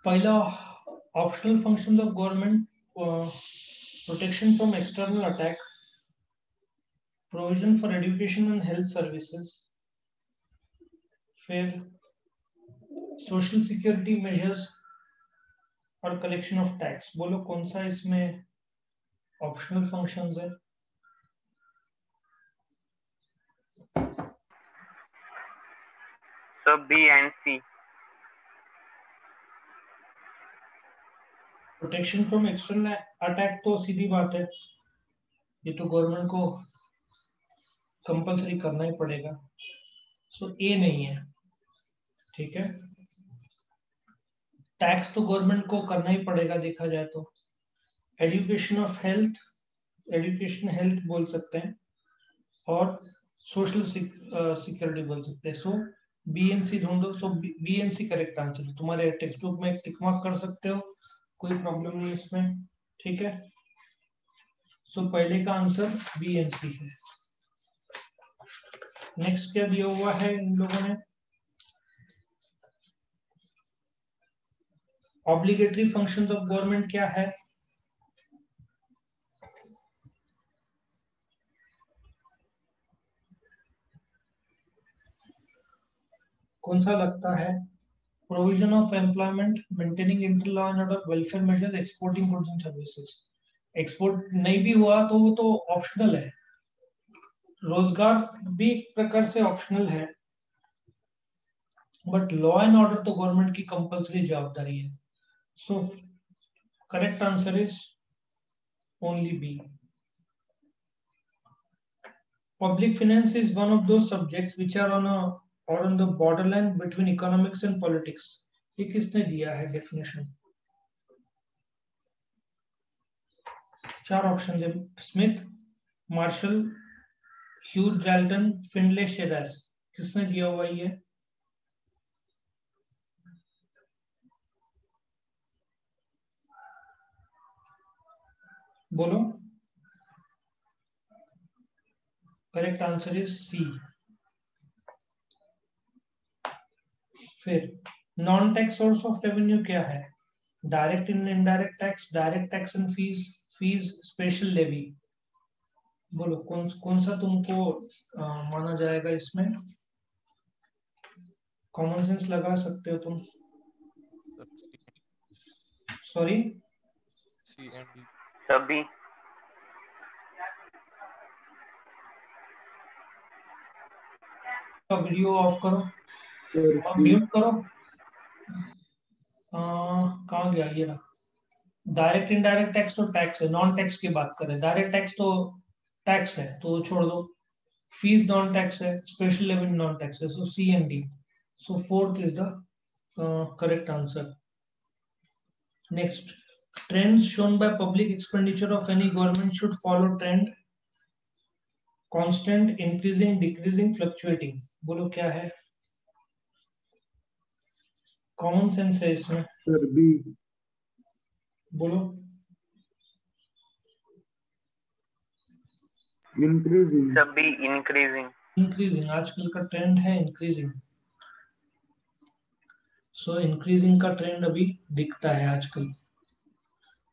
पहला optional functions of government, protection from external attack, provision for education and health services, फिर social security measures और collection of tax. बोलो कौन सा इसमें ऑप्शनल फंक्शंस है? सब B and C. Protection from external attack तो सीधी बात है, ये तो गवर्नमेंट को कंपलसरी करना ही पड़ेगा, सो ए नहीं है। ठीक है, टैक्स तो गवर्नमेंट को करना ही पड़ेगा देखा जाए तो। Education of health, education health बोल सकते हैं, और सोशल सिक्योरिटी बोल सकते हैं। सो बी एन सी ढूंढो। So B and C correct answer है। तुम्हारे टेक्स्ट बुक में टिक मार्क कर सकते हो, कोई प्रॉब्लम नहीं इसमें। ठीक है, सो पहले का आंसर बी एन सी है। नेक्स्ट क्या दिया हुआ है इन लोगों ने? ऑब्लिगेटरी फंक्शंस ऑफ गवर्नमेंट क्या है? कौन सा लगता है? Provision of employment, maintaining inter law and order, welfare measures, exporting goods and services. Export नहीं भी हुआ तो वो तो ऑप्शनल है। रोजगार भी एक प्रकार से ऑप्शनल है, बट लॉ एंड ऑर्डर तो गवर्नमेंट की कंपलसरी जवाबदारी है। So correct answer is only B. Public finance is one of those subjects which are on the borderline between economics and politics. ये किसने दिया है डेफिनेशन? चार ऑप्शन है, Smith, Marshall, Hugh Dalton, Findlay Shirras. किसने दिया हुआ ये? बोलो। Correct answer is C. फिर non tax source of revenue क्या है? Direct and indirect tax, direct tax and fees, fees, special levy. बोलो कौन कौन सा तुमको माना जाएगा इसमें? कॉमन सेंस लगा सकते हो तुम। Sorry, C and D. सभी। वीडियो ऑफ करो, म्यूट करो। कहाँ गया ये रहा? डायरेक्ट इनडायरेक्ट टैक्स तो टैक्स है, नॉन टैक्स की बात करें। डायरेक्ट टैक्स तो टैक्स है तो छोड़ दो। फीस नॉन टैक्स है, स्पेशल लेवी नॉन टैक्स है, so C and D. So fourth is the correct answer. Next, trends shown by public expenditure of any government should follow trend: constant, increasing, decreasing, fluctuating। बोलो क्या है? Common sense है इसमें। Sir B. बोलो। Increasing. सभी increasing. Increasing, आजकल का trend है इंक्रीजिंग। सो इंक्रीजिंग का ट्रेंड अभी दिखता है आजकल।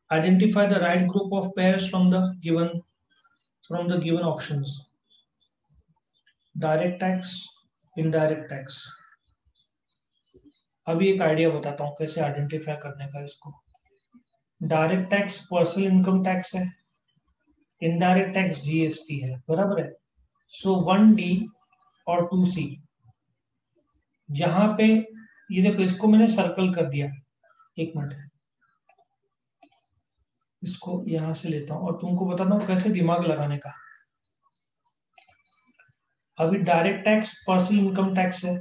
Identify the right group of pairs from the given options. Direct tax, indirect tax. अभी एक आइडिया बताता हूँ कैसे आइडेंटिफाई करने का इसको। Direct tax personal income tax है, इनडायरेक्ट टैक्स जीएसटी है, बराबर है। सो 1D और 2C, जहां पे ये देखो इसको मैंने सर्कल कर दिया। एक मिनट, इसको यहां से लेता हूं और तुमको बताता हूं कैसे दिमाग लगाने का। अभी direct tax personal income tax है,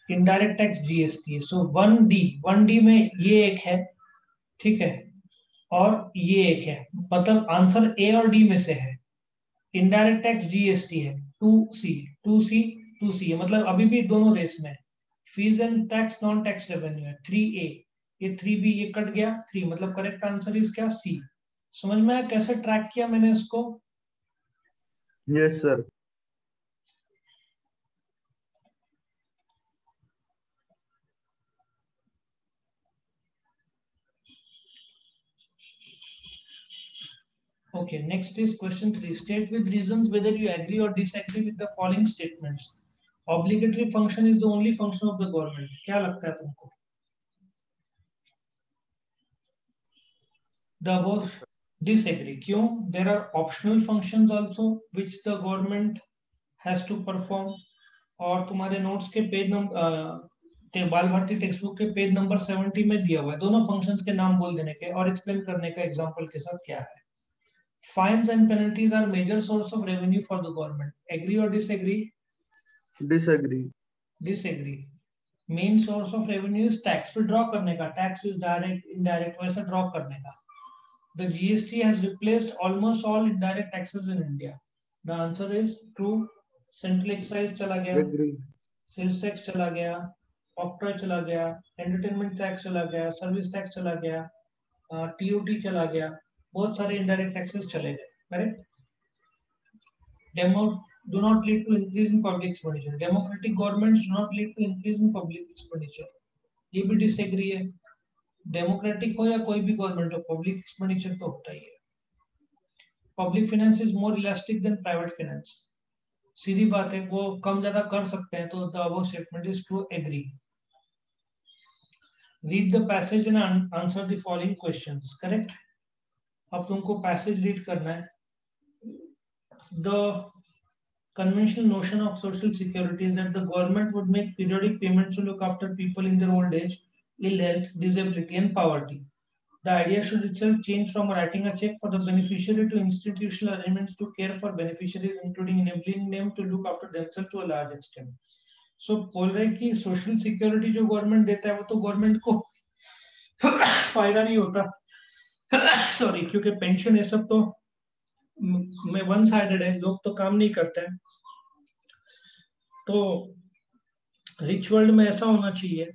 इनडायरेक्ट टैक्स जीएसटी है। सो 1D में ये एक है, ठीक है, और ये एक है, मतलब आंसर ए और डी में से है। इनडायरेक्ट टैक्स जीएसटी है। 2C है, मतलब अभी भी दोनों रेस में। Fees and tax non tax revenue है 3A। ये 3B ये कट गया, 3 मतलब करेक्ट आंसर इज क्या? सी। समझ में आया कैसे ट्रैक किया मैंने इसको? Yes sir. Okay, next is question 3. State with reasons whether you agree or disagree with the following statements. Obligatory function is the only function of the government. क्या लगता है तुमको? The above disagree. क्यों? There are optional functions also which the government has to perform. और तुम्हारे notes के page number बाल Bharti text book के पेज नंबर 70 में दिया हुआ है दोनों फंक्शंस के नाम बोल देने के और एक्सप्लेन करने का एग्जांपल के साथ क्या है. Fines and penalties are major source of revenue for the government. Agree or disagree? Disagree. Disagree. Main source of revenue is tax. फिर ड्रॉ करने का. Tax is direct, indirect. वैसे ड्रॉ करने का. The GST has replaced almost all indirect taxes in India. The answer is true. Central excise चला गया. Agree. Sales tax चला गया. ऑक्ट्रॉय चला गया. Entertainment tax चला गया. Service tax चला गया. TOT चला गया. बहुत सारे इनडायरेक्ट टैक्सेस चले गए. Correct. do not lead to increase in public expenditure. Democratic governments do not lead to increase in public expenditure. ये भी डिसएग्री है. डेमोक्रेटिक हो या कोई भी गवर्नमेंट हो, पब्लिक एक्सपेंडिचर तो होता ही है. Public finance is more elastic than private finance. सीधी बात है, वो कम ज्यादा कर सकते हैं. तो the above statement is to agree. Read the passage and answer the following questions. Correct. अब तुमको पैसेज रीड करना है. The conventional notion of social security is that the government would make periodic payments to look after people in their old age, ill health, disability, and poverty. The idea should itself change from writing a check for the beneficiary to institutional arrangements to care for beneficiaries, including enabling them to look after themselves to a large extent. So बोल रहे कि social security जो government देता है वो तो government को फायदा नहीं होता. सॉरी, क्योंकि पेंशन ये सब तो में वन साइडेड है, लोग तो काम नहीं करते हैं. तो रिच वर्ल्ड में ऐसा होना चाहिए.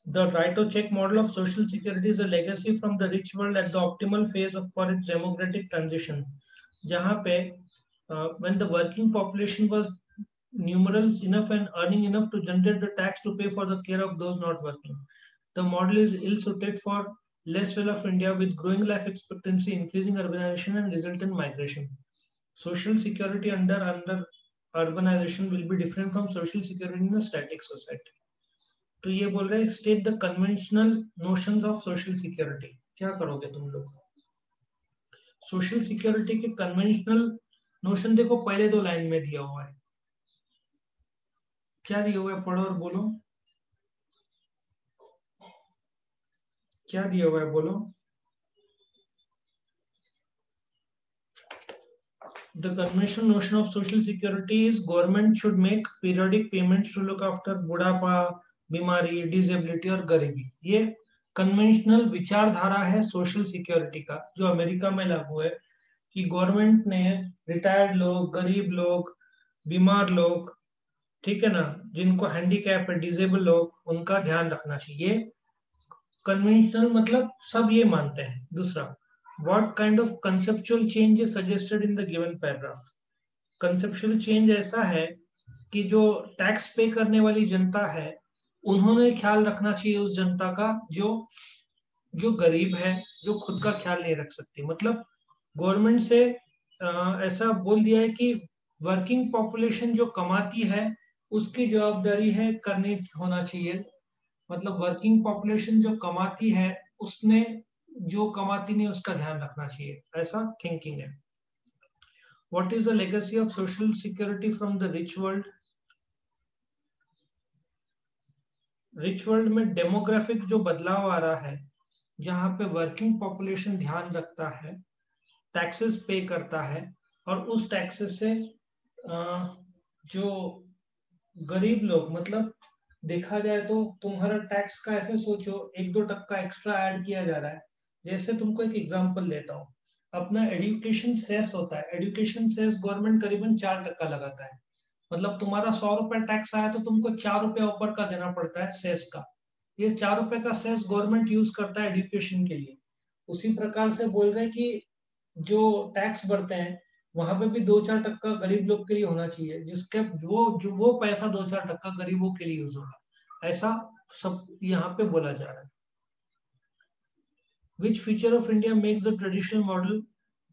The right to check model of social security is a legacy from the rich world at the optimal phase of for its democratic transition. जहाँ पे when the working population was numerous enough and earning enough to generate the tax to pay for the care of those not working. The model is ill suited for less well-off India with growing life expectancy, increasing urbanization, and resultant migration. Social security under urbanization will be different from social security in a static society. तो ये बोल रहे हैं state the conventional notions of social security. क्या करोगे तुम लोग? Social security के conventional notion देखो, पहले दो लाइन में दिया हुआ है. क्या दिया हुआ है? पढ़ो और बोलो. क्या दिया हुआ है? बोलो. The conventional notion of social security is government should make periodic payments to look after बुढ़ापा, बीमारी, डिसेबिलिटी और गरीबी. ये कन्वेंशनल विचारधारा है सोशल सिक्योरिटी का, जो अमेरिका में लागू है कि गवर्नमेंट ने रिटायर्ड लोग, गरीब लोग, बीमार लोग, ठीक है ना, जिनको हैंडीकैप है, डिसेबल लोग, उनका ध्यान रखना चाहिए. कन्वेंशनल मतलब सब ये मानते हैं. दूसरा, what kind of conceptual change is suggested in the given paragraph? conceptual change ऐसा है कि जो टैक्स पे करने वाली जनता है उन्होंने ख्याल रखना चाहिए उस जनता का जो गरीब है, जो खुद का ख्याल नहीं रख सकती. मतलब गवर्नमेंट से ऐसा बोल दिया है कि वर्किंग पॉपुलेशन जो कमाती है उसकी जवाबदारी है करनी होना चाहिए. मतलब वर्किंग पॉपुलेशन जो कमाती है उसने जो कमाती नहीं उसका ध्यान रखना चाहिए, ऐसा थिंकिंग है. What is the legacy of social security from the rich world? Rich world में डेमोग्राफिक जो बदलाव आ रहा है, जहां पे वर्किंग पॉपुलेशन ध्यान रखता है, टैक्सेस पे करता है, और उस टैक्सेस से जो गरीब लोग, मतलब देखा जाए तो तुम्हारा टैक्स का ऐसे सोचो 1-2% एक्स्ट्रा ऐड किया जा रहा है. जैसे तुमको एक एग्जांपल लेता हूँ, अपना एजुकेशन सेस होता है. एजुकेशन सेस गवर्नमेंट करीबन 4% लगाता है. मतलब तुम्हारा 100 रुपए टैक्स आया तो तुमको 4 रुपया ऊपर का देना पड़ता है सेस का. ये 4 रुपए का सेस गवर्नमेंट यूज करता है एजुकेशन के लिए. उसी प्रकार से बोल रहे हैं कि जो टैक्स बढ़ते हैं वहां पे भी 2-4% गरीब लोग के लिए होना चाहिए, जिसके वो पैसा 2-4% गरीबों के लिए यूज होगा. ऐसा सब यहाँ पे बोला जा रहा है. Which feature of India makes the traditional model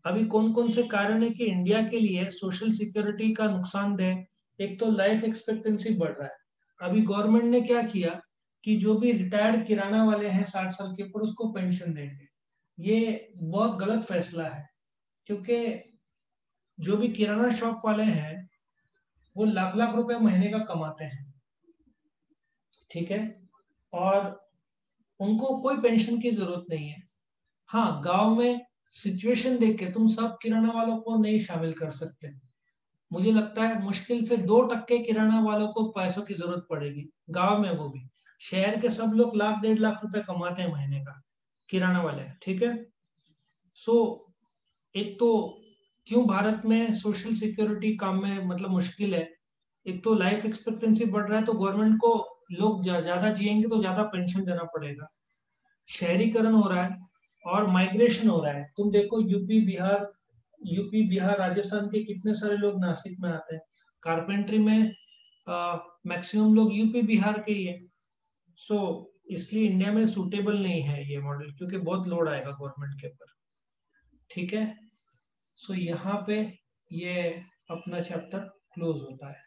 अभी कौन कौन से कारण है कि इंडिया के लिए सोशल सिक्योरिटी का नुकसानदेह? एक तो लाइफ एक्सपेक्टेंसी बढ़ रहा है। अभी गवर्नमेंट ने क्या किया कि जो भी रिटायर्ड किराना वाले हैं 60 साल के ऊपर उसको पेंशन देंगे। ये बहुत गलत फैसला है, क्योंकि जो भी किराना शॉप वाले हैं वो लाख लाख रुपए महीने का कमाते हैं, ठीक है, और उनको कोई पेंशन की जरूरत नहीं है। हाँ, गांव में सिचुएशन देख के तुम सब किराना वालों को नहीं शामिल कर सकते। मुझे लगता है मुश्किल से 2% किराना वालों को पैसों की जरूरत पड़ेगी गांव में, वो भी। शहर के सब लोग लाख 1.5 लाख रुपए कमाते हैं महीने का, किराना वाले, ठीक है। सो एक तो क्यों भारत में सोशल सिक्योरिटी काम में मतलब मुश्किल है? एक तो लाइफ एक्सपेक्टेंसी बढ़ रहा है, तो गवर्नमेंट को लोग ज्यादा जिएंगे तो ज्यादा पेंशन देना पड़ेगा। शहरीकरण हो रहा है और माइग्रेशन हो रहा है। तुम देखो यूपी बिहार राजस्थान के कितने सारे लोग नासिक में आते हैं। कारपेंट्री में मैक्सिमम लोग यूपी बिहार के ही है। सो इसलिए इंडिया में सूटेबल नहीं है ये मॉडल, क्योंकि बहुत लोड आएगा गवर्नमेंट के ऊपर, ठीक है। सो यहाँ पे ये अपना चैप्टर क्लोज होता है।